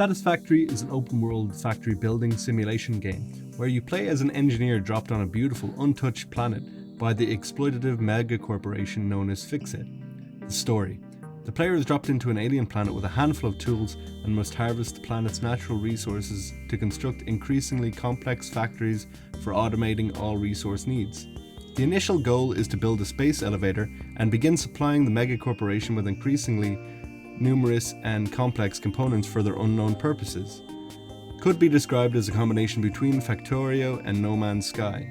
Satisfactory is an open-world factory building simulation game where you play as an engineer dropped on a beautiful, untouched planet by the exploitative mega corporation known as FICsit. The story. The player is dropped into an alien planet with a handful of tools and must harvest the planet's natural resources to construct increasingly complex factories for automating all resource needs. The initial goal is to build a space elevator and begin supplying the mega corporation with increasingly numerous and complex components for their unknown purposes. Could be described as a combination between Factorio and No Man's Sky.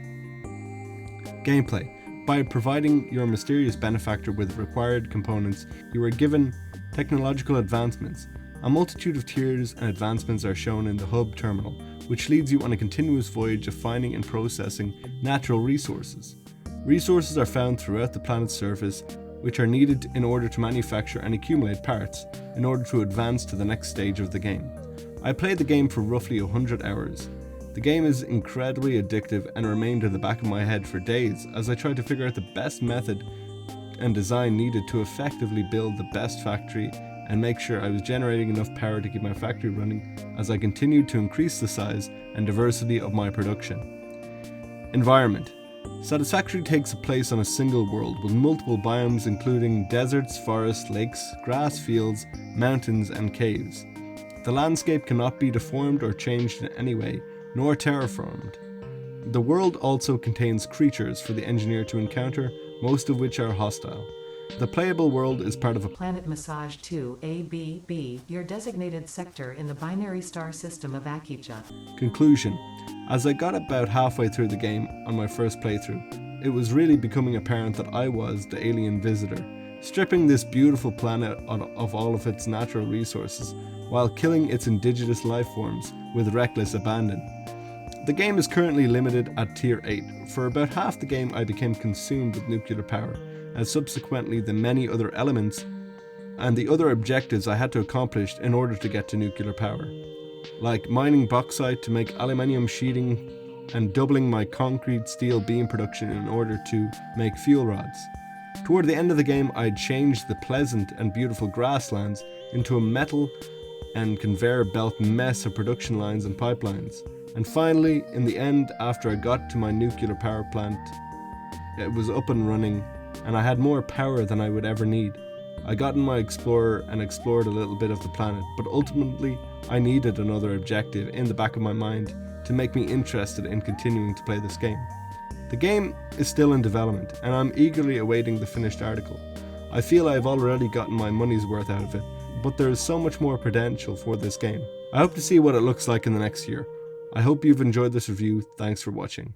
Gameplay. By providing your mysterious benefactor with required components, you are given technological advancements. A multitude of tiers and advancements are shown in the hub terminal, which leads you on a continuous voyage of finding and processing natural resources. Resources are found throughout the planet's surface, which are needed in order to manufacture and accumulate parts in order to advance to the next stage of the game. I played the game for roughly 100 hours. The game is incredibly addictive and remained in the back of my head for days as I tried to figure out the best method and design needed to effectively build the best factory and make sure I was generating enough power to keep my factory running as I continued to increase the size and diversity of my production. Environment. Satisfactory takes place on a single world with multiple biomes including deserts, forests, lakes, grass fields, mountains and caves. The landscape cannot be deformed or changed in any way, nor terraformed. The world also contains creatures for the engineer to encounter, most of which are hostile. The playable world is part of a Planet Massage 2 ABB, your designated sector in the binary star system of FICsit. Conclusion. As I got about halfway through the game on my first playthrough, it was really becoming apparent that I was the alien visitor, stripping this beautiful planet of all of its natural resources, while killing its indigenous life forms with reckless abandon. The game is currently limited at Tier 8. For about half the game I became consumed with nuclear power, and subsequently the many other elements and the other objectives I had to accomplish in order to get to nuclear power, like mining bauxite to make aluminium sheeting and doubling my concrete steel beam production in order to make fuel rods. Toward the end of the game I changed the pleasant and beautiful grasslands into a metal and conveyor belt mess of production lines and pipelines. And finally, in the end, after I got to my nuclear power plant, it was up and running and I had more power than I would ever need. I got in my Explorer and explored a little bit of the planet, but ultimately I needed another objective in the back of my mind to make me interested in continuing to play this game. The game is still in development and I'm eagerly awaiting the finished article. I feel I have already gotten my money's worth out of it, but there is so much more potential for this game. I hope to see what it looks like in the next year. I hope you've enjoyed this review. Thanks for watching.